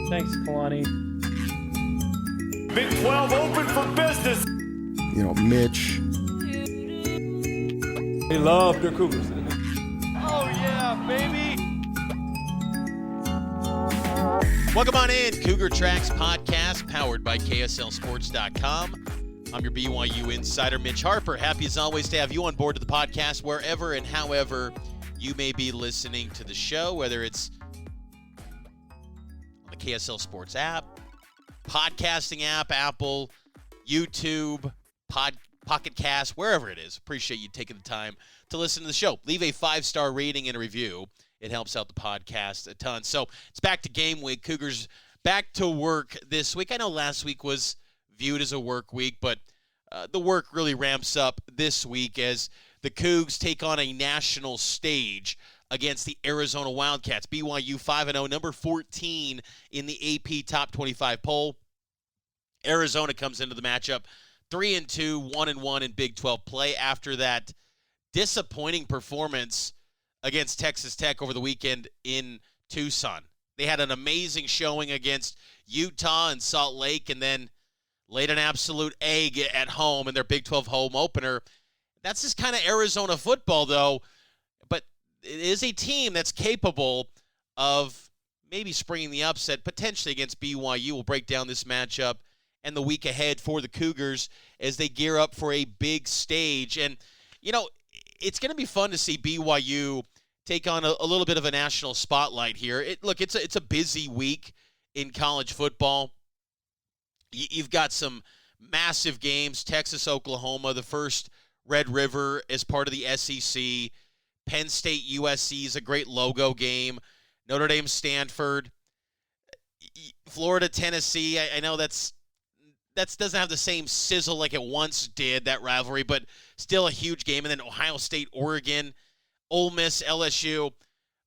Thanks, Kalani. Big 12 open for business. You know, Mitch. They love their Cougars. Oh, yeah, baby. Welcome on in. Cougar Tracks podcast powered by KSLSports.com. I'm your BYU insider, Mitch Harper. Happy as always to have you on board to the podcast wherever and however you may be listening to the show, whether it's on the KSL Sports app, podcasting app, Apple, YouTube, Pocket Cast, wherever it is. Appreciate you taking the time to listen to the show. Leave a 5-star rating and a review. It helps out the podcast a ton. So it's back to game week. Cougars back to work this week. I know last week was viewed as a work week, but the work really ramps up this week as the Cougs take on a national stage against the Arizona Wildcats. BYU 5-0, number 14 in the AP Top 25 poll. Arizona comes into the matchup 3-2, 1-1 in Big 12 play after that disappointing performance against Texas Tech over the weekend in Tucson. They had an amazing showing against Utah and Salt Lake and then laid an absolute egg at home in their Big 12 home opener. That's just kind of Arizona football, though. But it is a team that's capable of maybe springing the upset, potentially against BYU. We'll break down this matchup and the week ahead for the Cougars as they gear up for a big stage. And, you know, it's going to be fun to see BYU take on a little bit of a national spotlight here. It's a busy week in college football. You've got some massive games, Texas, Oklahoma, the first Red River as part of the SEC. Penn State, USC is a great logo game. Notre Dame, Stanford. Florida, Tennessee. I know that doesn't have the same sizzle like it once did, that rivalry, but still a huge game. And then Ohio State, Oregon, Ole Miss, LSU.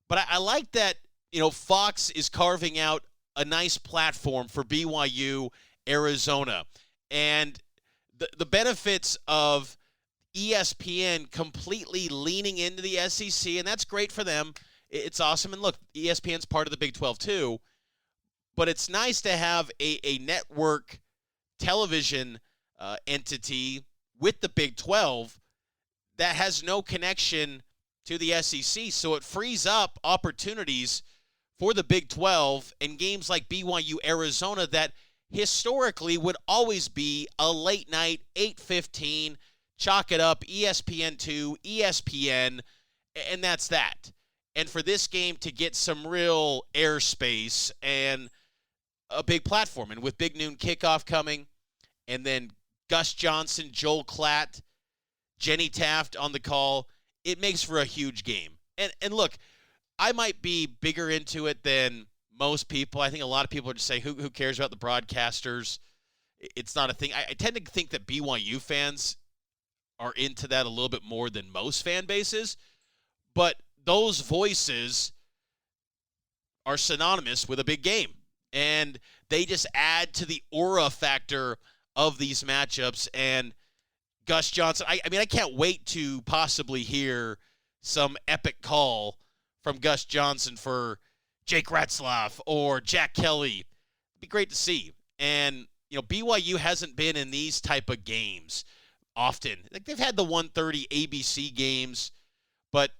But I like that, you know, Fox is carving out a nice platform for BYU, Arizona. And the benefits of ESPN completely leaning into the SEC, and that's great for them. It's awesome. And look, ESPN's part of the Big 12 too. But it's nice to have a network television entity with the Big 12 that has no connection to the SEC. So it frees up opportunities for the Big 12 and games like BYU Arizona that historically would always be a late night, 8:15, chalk it up, ESPN2, ESPN, and that's that. And for this game to get some real airspace and a big platform, and with big noon kickoff coming, and then Gus Johnson, Joel Klatt, Jenny Taft on the call, it makes for a huge game. And look, I might be bigger into it than most people. I think a lot of people would just say, who cares about the broadcasters? It's not a thing. I tend to think that BYU fans are into that a little bit more than most fan bases. But those voices are synonymous with a big game. And they just add to the aura factor of these matchups. And Gus Johnson, I mean, I can't wait to possibly hear some epic call from Gus Johnson for Jake Retzlaff or Jack Kelly. It'd be great to see. And, you know, BYU hasn't been in these type of games often. Like, they've had the 1:30 ABC games, but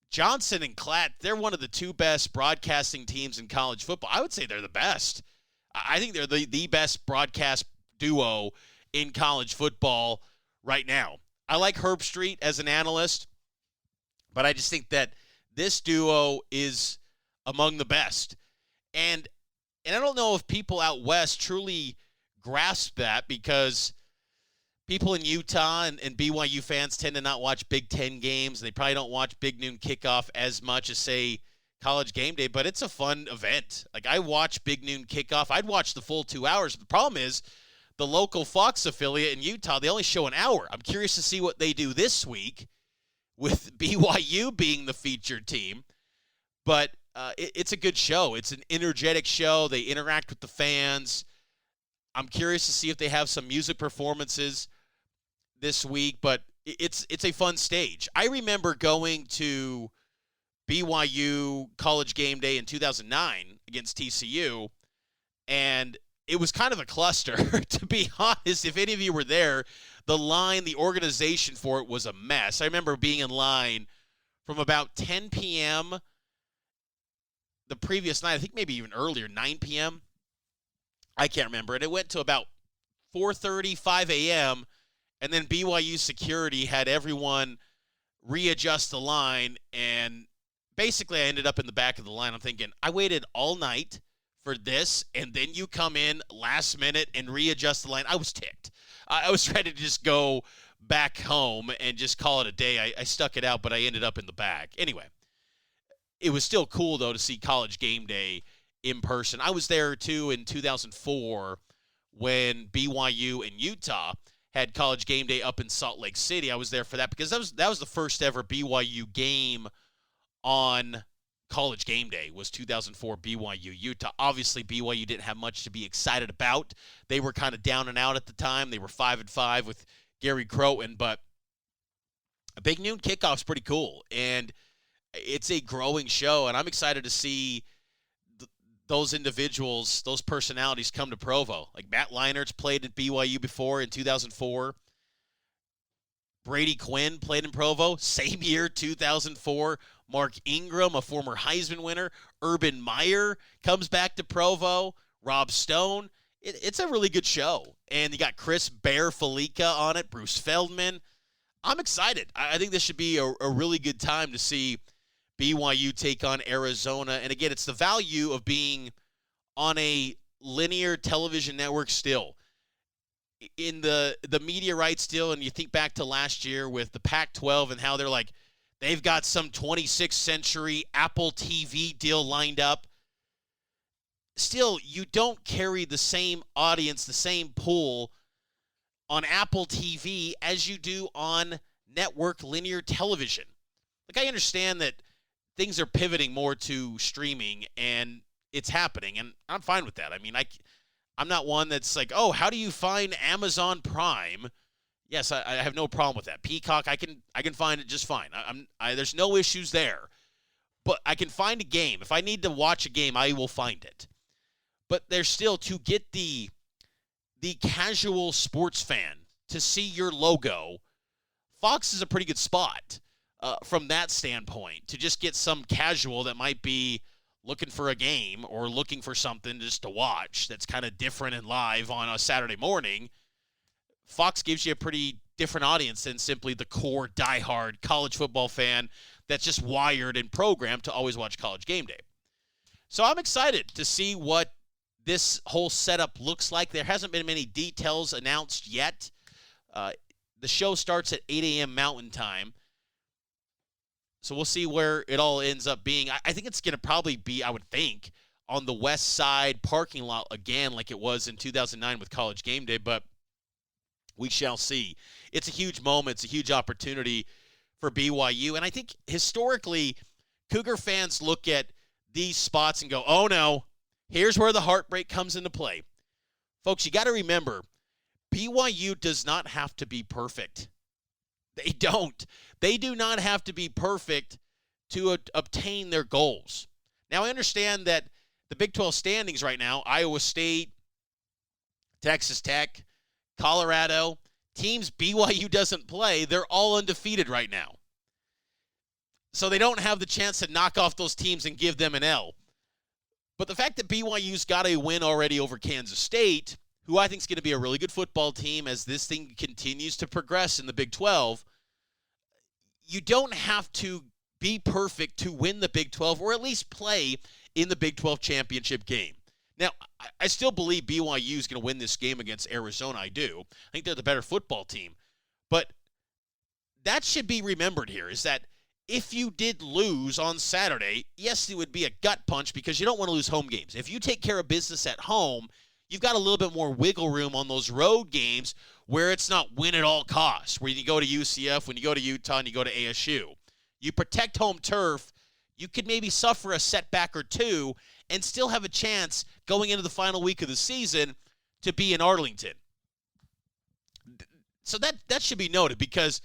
Johnson and Klatt, they're one of the two best broadcasting teams in college football. I would say they're the best. I think they're the best broadcast duo in college football right now. I like Herb Street as an analyst, but I just think that this duo is among the best. And I don't know if people out west truly grasp that, because people in Utah and BYU fans tend to not watch Big Ten games. They probably don't watch Big Noon Kickoff as much as, say, College Game Day, but it's a fun event. Like, I watch Big Noon Kickoff. I'd watch the full 2 hours. The problem is the local Fox affiliate in Utah, they only show an hour. I'm curious to see what they do this week with BYU being the featured team. But it's a good show. It's an energetic show. They interact with the fans. I'm curious to see if they have some music performances this week, but it's a fun stage. I remember going to BYU College Game Day in 2009 against TCU, And it was kind of a cluster, to be honest. If any of you were there, the line, the organization for it was a mess. I remember being in line from about 10 p.m. the previous night, I think maybe even earlier, 9 p.m. I can't remember. And it went to about 4:30, 5 a.m., and then BYU security had everyone readjust the line, and basically I ended up in the back of the line. I'm thinking, I waited all night for this, and then you come in last minute and readjust the line. I was ticked. I was ready to just go back home and just call it a day. I stuck it out, but I ended up in the back. Anyway, it was still cool, though, to see College Game Day in person. I was there, too, in 2004 when BYU and Utah had College Game Day up in Salt Lake City. I was there for that because that was the first ever BYU game on College Game Day, was 2004 BYU Utah. Obviously, BYU didn't have much to be excited about. They were kind of down and out at the time. They were 5-5 with Gary Crowton, but a big noon kickoff's pretty cool, and it's a growing show, and I'm excited to see those individuals, those personalities come to Provo. Like Matt Leinert's played at BYU before in 2004. Brady Quinn played in Provo, same year, 2004. Mark Ingram, a former Heisman winner. Urban Meyer comes back to Provo. Rob Stone. It's a really good show. And you got Chris Bear Felica on it, Bruce Feldman. I'm excited. I think this should be a really good time to see BYU take on Arizona. And again, it's the value of being on a linear television network still. In the media rights deal, and you think back to last year with the Pac-12 and how they're like, they've got some 26th century Apple TV deal lined up. Still, you don't carry the same audience, the same pool on Apple TV as you do on network linear television. Like, I understand that things are pivoting more to streaming, and it's happening, and I'm fine with that. I mean, I'm not one that's like, oh, how do you find Amazon Prime? Yes, I have no problem with that. Peacock, I can find it just fine. There's no issues there. But I can find a game. If I need to watch a game, I will find it. But there's still, to get the casual sports fan to see your logo, Fox is a pretty good spot from that standpoint, to just get some casual that might be looking for a game or looking for something just to watch that's kind of different and live on a Saturday morning. Fox gives you a pretty different audience than simply the core diehard college football fan that's just wired and programmed to always watch College Game Day. So I'm excited to see what this whole setup looks like. There hasn't been many details announced yet. The show starts at 8 a.m. Mountain Time. So we'll see where it all ends up being. I think it's going to probably be, I would think, on the west side parking lot again, like it was in 2009 with College Game Day, but we shall see. It's a huge moment. It's a huge opportunity for BYU. And I think historically, Cougar fans look at these spots and go, oh no, here's where the heartbreak comes into play. Folks, you got to remember, BYU does not have to be perfect. They don't. They do not have to be perfect to obtain their goals. Now, I understand that the Big 12 standings right now, Iowa State, Texas Tech, Colorado, teams BYU doesn't play, they're all undefeated right now. So they don't have the chance to knock off those teams and give them an L. But the fact that BYU's got a win already over Kansas State, who I think is going to be a really good football team as this thing continues to progress in the Big 12, you don't have to be perfect to win the Big 12 or at least play in the Big 12 championship game. Now, I still believe BYU is going to win this game against Arizona. I do. I think they're the better football team. But that should be remembered here, is that if you did lose on Saturday, yes, it would be a gut punch because you don't want to lose home games. If you take care of business at home, you've got a little bit more wiggle room on those road games where it's not win at all costs, where you go to UCF, when you go to Utah, and you go to ASU. You protect home turf, you could maybe suffer a setback or two and still have a chance going into the final week of the season to be in Arlington. So that should be noted, because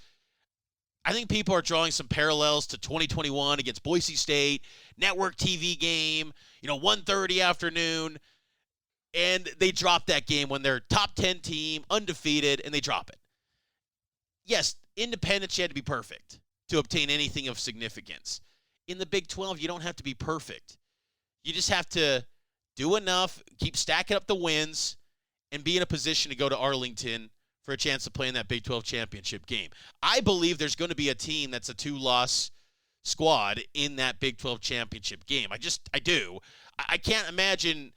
I think people are drawing some parallels to 2021 against Boise State, network TV game, 1:30 afternoon. and they drop that game when they're top 10 team, undefeated, and they drop it. Yes, independence, you had to be perfect to obtain anything of significance. In the Big 12, you don't have to be perfect. You just have to do enough, keep stacking up the wins, and be in a position to go to Arlington for a chance to play in that Big 12 championship game. I believe there's going to be a team that's a 2-loss squad in that Big 12 championship game. I do. I can't imagine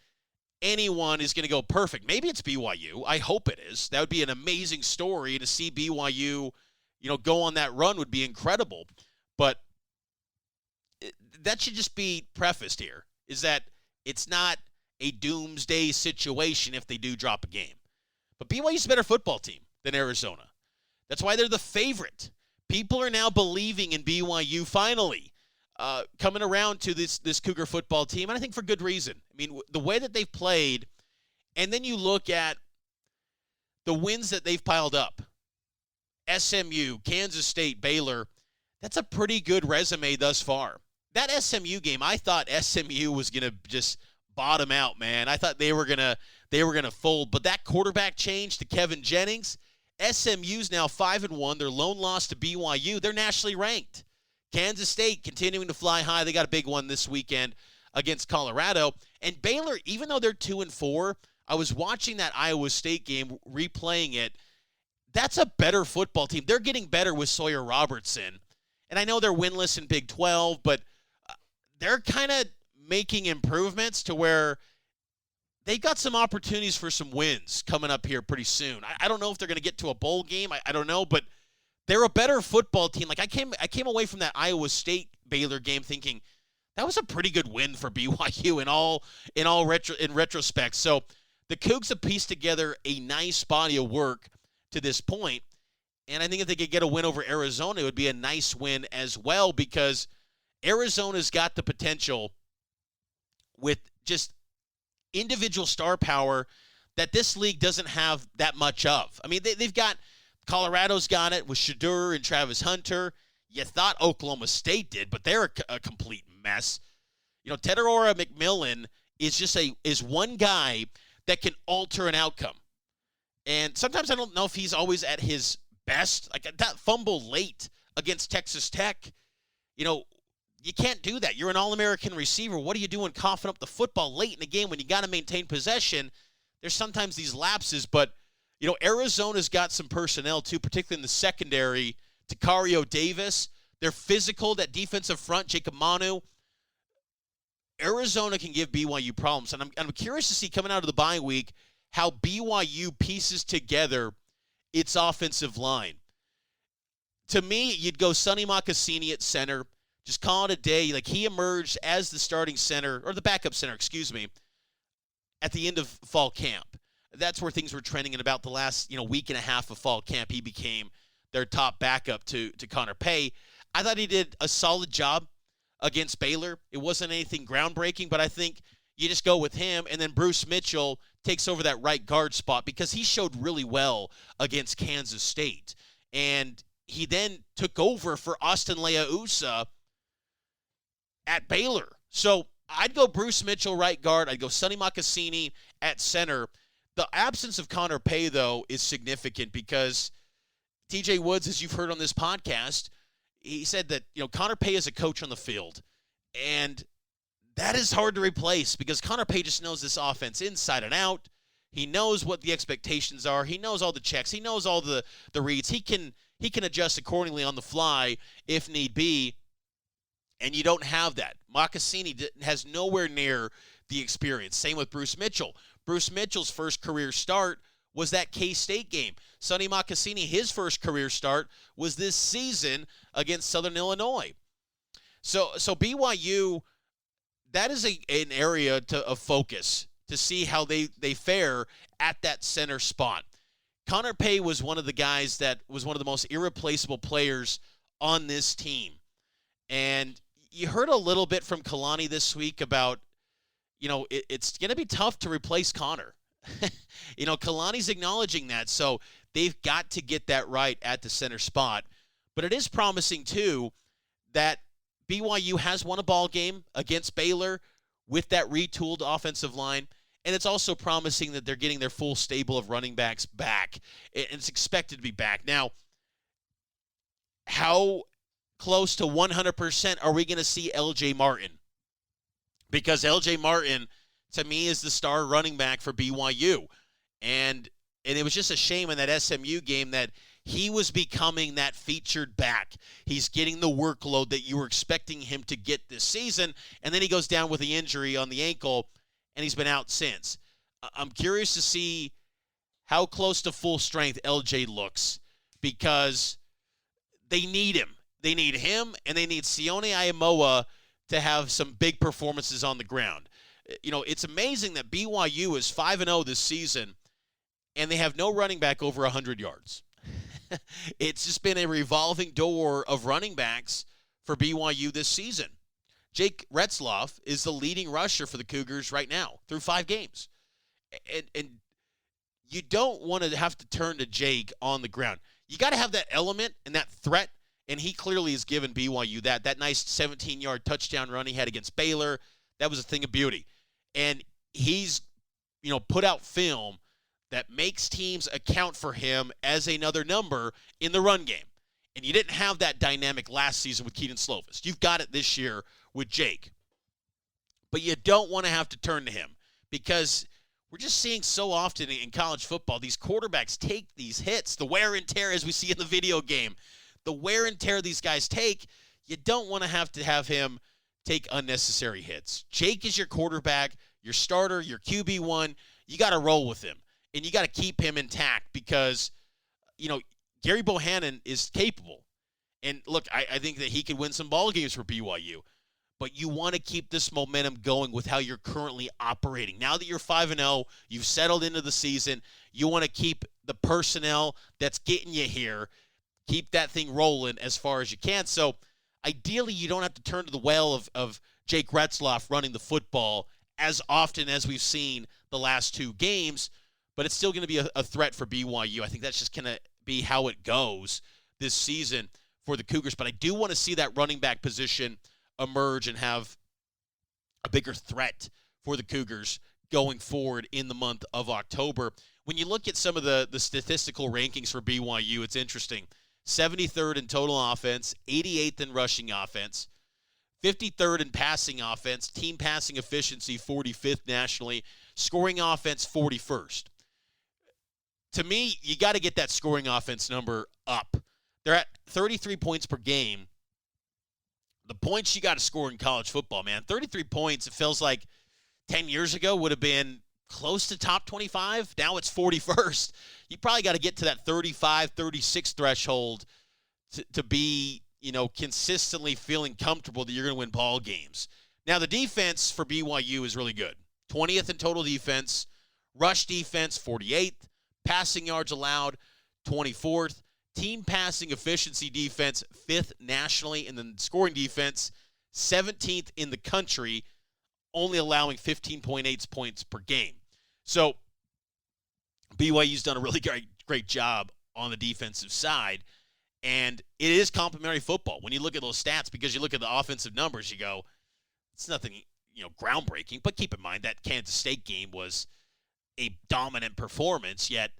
anyone is going to go perfect. Maybe it's BYU. I hope it is. That would be an amazing story. To see BYU, go on that run would be incredible. But that should just be prefaced here, is that it's not a doomsday situation if they do drop a game. But BYU's a better football team than Arizona. That's why they're the favorite. People are now believing in BYU finally, coming around to this Cougar football team, and I think for good reason. I mean, the way that they've played, and then you look at the wins that they've piled up. SMU, Kansas State, Baylor, that's a pretty good resume thus far. That SMU game, I thought SMU was going to just bottom out, man. I thought they were gonna fold, but that quarterback change to Kevin Jennings, SMU's now 5-1. Their lone loss to BYU, they're nationally ranked. Kansas State continuing to fly high. They got a big one this weekend against Colorado. And Baylor, even though they're 2-4, I was watching that Iowa State game, replaying it. That's a better football team. They're getting better with Sawyer Robertson. And I know they're winless in Big 12, but they're kind of making improvements to where they've got some opportunities for some wins coming up here pretty soon. I don't know if they're going to get to a bowl game. I don't know, but they're a better football team. Like I came away from that Iowa State Baylor game thinking that was a pretty good win for BYU in retrospect. So the Cougs have pieced together a nice body of work to this point, and I think if they could get a win over Arizona, it would be a nice win as well, because Arizona's got the potential with just individual star power that this league doesn't have that much of. I mean, they've got – Colorado's got it with Shadur and Travis Hunter. You thought Oklahoma State did, but they're a complete mess. Tedorora McMillan is one guy that can alter an outcome. And sometimes I don't know if he's always at his best. Like that fumble late against Texas Tech, you can't do that. You're an All-American receiver. What are you doing coughing up the football late in the game when you got to maintain possession? There's sometimes these lapses, but, Arizona's got some personnel too, particularly in the secondary. Takario Davis, they're physical, that defensive front, Jacob Manu. Arizona can give BYU problems, and I'm curious to see coming out of the bye week how BYU pieces together its offensive line. To me, you'd go Sonny Mocassini at center. Just call it a day. Like, he emerged as the starting center, or the backup center, at the end of fall camp. That's where things were trending in about the last, week and a half of fall camp. He became their top backup to Connor Pay. I thought he did a solid job against Baylor. It wasn't anything groundbreaking, but I think you just go with him, and then Bruce Mitchell takes over that right guard spot because he showed really well against Kansas State. And he then took over for Austin Leausa at Baylor. So I'd go Bruce Mitchell right guard. I'd go Sonny Mocassini at center. The absence of Connor Pay, though, is significant because TJ Woods, as you've heard on this podcast, he said that, Connor Pay is a coach on the field. And that is hard to replace because Connor Pay just knows this offense inside and out. He knows what the expectations are. He knows all the checks. He knows all the reads. He can adjust accordingly on the fly if need be. And you don't have that. Mocassini has nowhere near the experience. Same with Bruce Mitchell. Bruce Mitchell's first career start was that K-State game. Sonny Mocassini, his first career start was this season against Southern Illinois. So BYU, that is an area of focus to see how they fare at that center spot. Connor Pay was one of the guys that was one of the most irreplaceable players on this team. And you heard a little bit from Kalani this week about, it's going to be tough to replace Connor. Kalani's acknowledging that. So they've got to get that right at the center spot. But it is promising, too, that BYU has won a ball game against Baylor with that retooled offensive line. And it's also promising that they're getting their full stable of running backs back. And it's expected to be back. Now, how close to 100% are we going to see L.J. Martin? Because L.J. Martin, to me, is the star running back for BYU. And it was just a shame in that SMU game that he was becoming that featured back. He's getting the workload that you were expecting him to get this season, and then he goes down with the injury on the ankle, and he's been out since. I'm curious to see how close to full strength LJ looks, because they need him. They need him, and they need Sione Ayamoa to have some big performances on the ground. You know, it's amazing that BYU is 5-0 this season, and they have no running back over 100 yards. It's just been a revolving door of running backs for BYU this season. Jake Retzloff is the leading rusher for the Cougars right now through 5 games. And you don't want to have to turn to Jake on the ground. You got to have that element and that threat, and he clearly has given BYU that. That nice 17-yard touchdown run he had against Baylor, that was a thing of beauty. And he's, put out film that makes teams account for him as another number in the run game. And you didn't have that dynamic last season with Keaton Slovis. You've got it this year with Jake. But you don't want to have to turn to him, because we're just seeing so often in college football, these quarterbacks take these hits, the wear and tear as we see in the video game. The wear and tear these guys take, you don't want to have him take unnecessary hits. Jake is your quarterback, your starter, your QB1. You got to roll with him. And you got to keep him intact, because, Gary Bohannon is capable. And look, I think that he could win some ball games for BYU. But you want to keep this momentum going with how you're currently operating. Now that you're 5-0, you've settled into the season, you want to keep the personnel that's getting you here, keep that thing rolling as far as you can. So ideally, you don't have to turn to the well of Jake Retzloff running the football as often as we've seen the last 2 games. But it's still going to be a threat for BYU. I think that's just going to be how it goes this season for the Cougars. But I do want to see that running back position emerge and have a bigger threat for the Cougars going forward in the month of October. When you look at some of the statistical rankings for BYU, it's interesting. 73rd in total offense, 88th in rushing offense, 53rd in passing offense, team passing efficiency 45th nationally, scoring offense 41st. To me, you got to get that scoring offense number up. They're at 33 points per game. The points you got to score in college football, man, 33 points, it feels like 10 years ago would have been close to top 25. Now it's 41st. You probably got to get to that 35, 36 threshold to be, consistently feeling comfortable that you're going to win ball games. Now, the defense for BYU is really good. 20th in total defense, rush defense 48th, passing yards allowed 24th, team passing efficiency defense 5th nationally, and then scoring defense 17th in the country, only allowing 15.8 points per game. So BYU's done a really great job on the defensive side, and it is complimentary football. When you look at those stats, because you look at the offensive numbers, you go, it's nothing, groundbreaking. But keep in mind that Kansas State game was a dominant performance, yet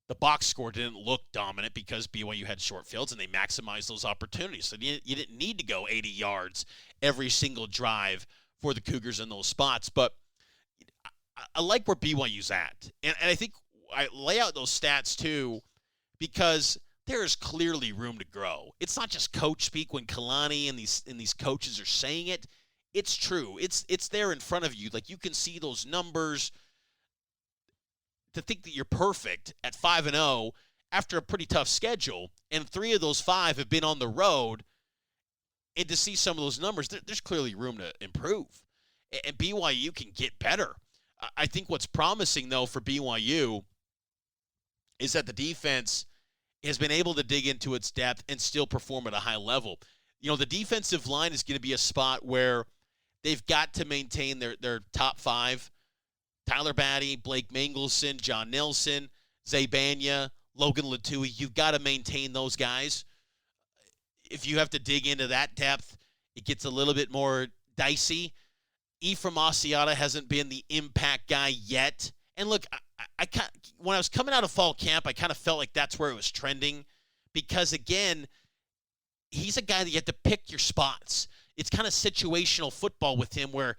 the box score didn't look dominant because BYU had short fields and they maximized those opportunities. So you didn't need to go 80 yards every single drive for the Cougars in those spots. But I like where BYU's at. And I think I lay out those stats too, because there is clearly room to grow. It's not just coach speak when Kalani and these coaches are saying it. It's true. It's there in front of you. Like, you can see those numbers. To think that you're perfect at 5-0 after a pretty tough schedule, and 3 of those 5 have been on the road, and to see some of those numbers, there's clearly room to improve. And BYU can get better. I think what's promising, though, for BYU is that the defense has been able to dig into its depth and still perform at a high level. The defensive line is going to be a spot where they've got to maintain their top 5. Tyler Batty, Blake Mangelson, John Nelson, Zay Banya, Logan Latui. You've got to maintain those guys. If you have to dig into that depth, it gets a little bit more dicey. Ephraim Asiata hasn't been the impact guy yet. And look, when I was coming out of fall camp, I kind of felt like that's where it was trending because, again, he's a guy that you have to pick your spots. It's kind of situational football with him where,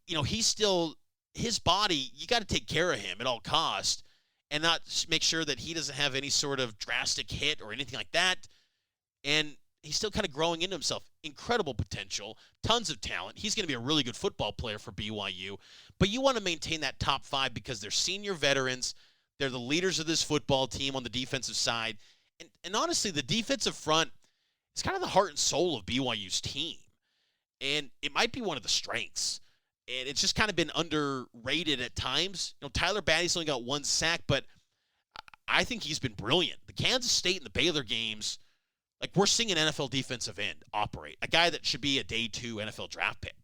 he's still – his body, you got to take care of him at all costs and not make sure that he doesn't have any sort of drastic hit or anything like that. And he's still kind of growing into himself. Incredible potential, tons of talent. He's going to be a really good football player for BYU. But you want to maintain that top 5 because they're senior veterans. They're the leaders of this football team on the defensive side. And honestly, the defensive front is kind of the heart and soul of BYU's team. And it might be one of the strengths. And it's just kind of been underrated at times. Tyler Batty's only got 1 sack, but I think he's been brilliant. The Kansas State and the Baylor games, like we're seeing an NFL defensive end operate. A guy that should be a day 2 NFL draft pick.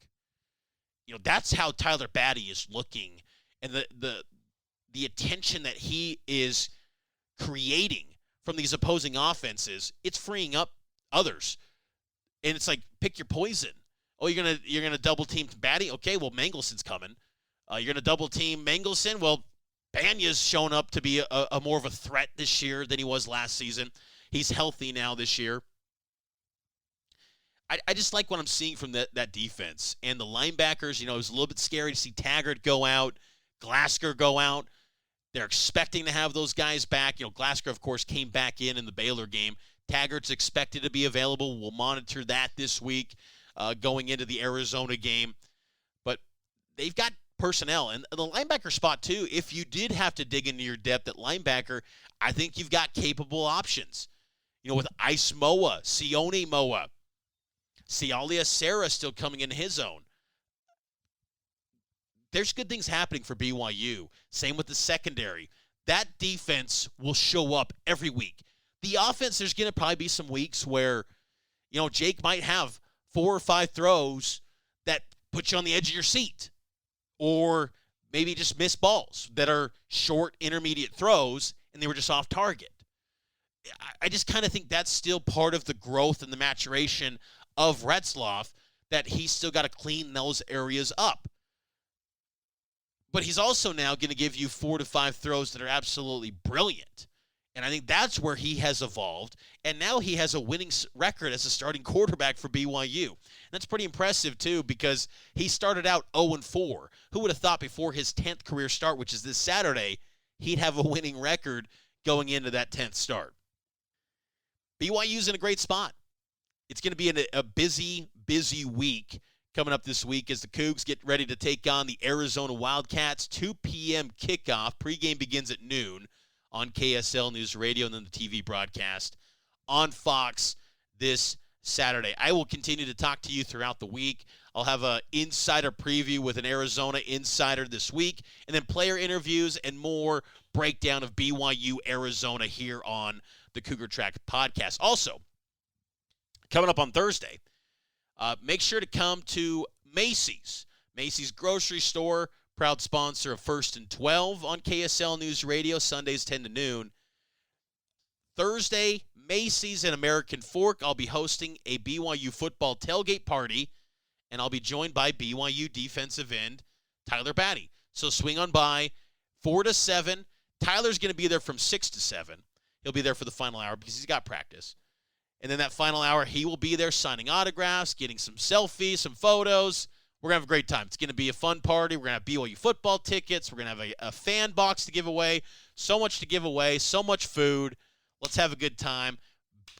That's how Tyler Batty is looking. And the attention that he is creating from these opposing offenses, it's freeing up others. And it's like, pick your poison. Oh, you're gonna double team Batty? Okay, well, Mangelson's coming. You're gonna double team Mangelson? Well, Banya's shown up to be a more of a threat this year than he was last season. He's healthy now this year. I just like what I'm seeing from that defense. And the linebackers, it was a little bit scary to see Taggart go out, Glasgow go out. They're expecting to have those guys back. Glasgow, of course, came back in the Baylor game. Taggart's expected to be available. We'll monitor that this week going into the Arizona game. But they've got personnel. And the linebacker spot, too, if you did have to dig into your depth at linebacker, I think you've got capable options. With Ice Moa, Sione Moa, Sialia Sarah still coming in his own. There's good things happening for BYU. Same with the secondary. That defense will show up every week. The offense, there's going to probably be some weeks where, Jake might have 4 or 5 throws that put you on the edge of your seat. Or maybe just missed balls that are short, intermediate throws, and they were just off target. I just kind of think that's still part of the growth and the maturation of Retzloff, that he's still got to clean those areas up. But he's also now going to give you 4 to 5 throws that are absolutely brilliant. And I think that's where he has evolved. And now he has a winning record as a starting quarterback for BYU. And that's pretty impressive, too, because he started out 0-4. Who would have thought before his 10th career start, which is this Saturday, he'd have a winning record going into that 10th start? BYU's in a great spot. It's going to be a busy, busy week coming up this week as the Cougs get ready to take on the Arizona Wildcats. 2 p.m. kickoff. Pregame begins at noon on KSL News Radio, and then the TV broadcast on Fox this Saturday. I will continue to talk to you throughout the week. I'll have an insider preview with an Arizona insider this week, and then player interviews and more breakdown of BYU Arizona here on the Cougar Track podcast. Also, coming up on Thursday, make sure to come to Macy's grocery store, proud sponsor of First and 12 on KSL News Radio, Sundays 10 to noon. Thursday, Macy's and American Fork. I'll be hosting a BYU football tailgate party, and I'll be joined by BYU defensive end Tyler Batty. So swing on by 4 to 7. Tyler's going to be there from 6 to 7. He'll be there for the final hour because he's got practice. And then that final hour, he will be there signing autographs, getting some selfies, some photos. We're going to have a great time. It's going to be a fun party. We're going to have BYU football tickets. We're going to have a fan box to give away. So much to give away. So much food. Let's have a good time.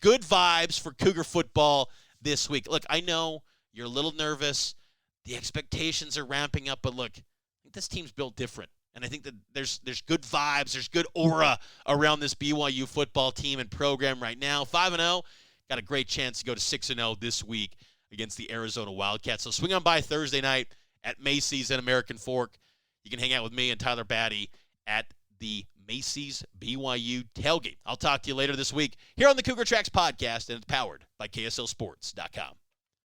Good vibes for Cougar football this week. Look, I know you're a little nervous. The expectations are ramping up. But look, I think this team's built different. And I think that there's good vibes. There's good aura around this BYU football team and program right now. 5-0. Got a great chance to go to 6-0 this week against the Arizona Wildcats. So swing on by Thursday night at Macy's and American Fork. You can hang out with me and Tyler Batty at the Macy's BYU tailgate. I'll talk to you later this week here on the Cougar Tracks podcast, and it's powered by KSLSports.com.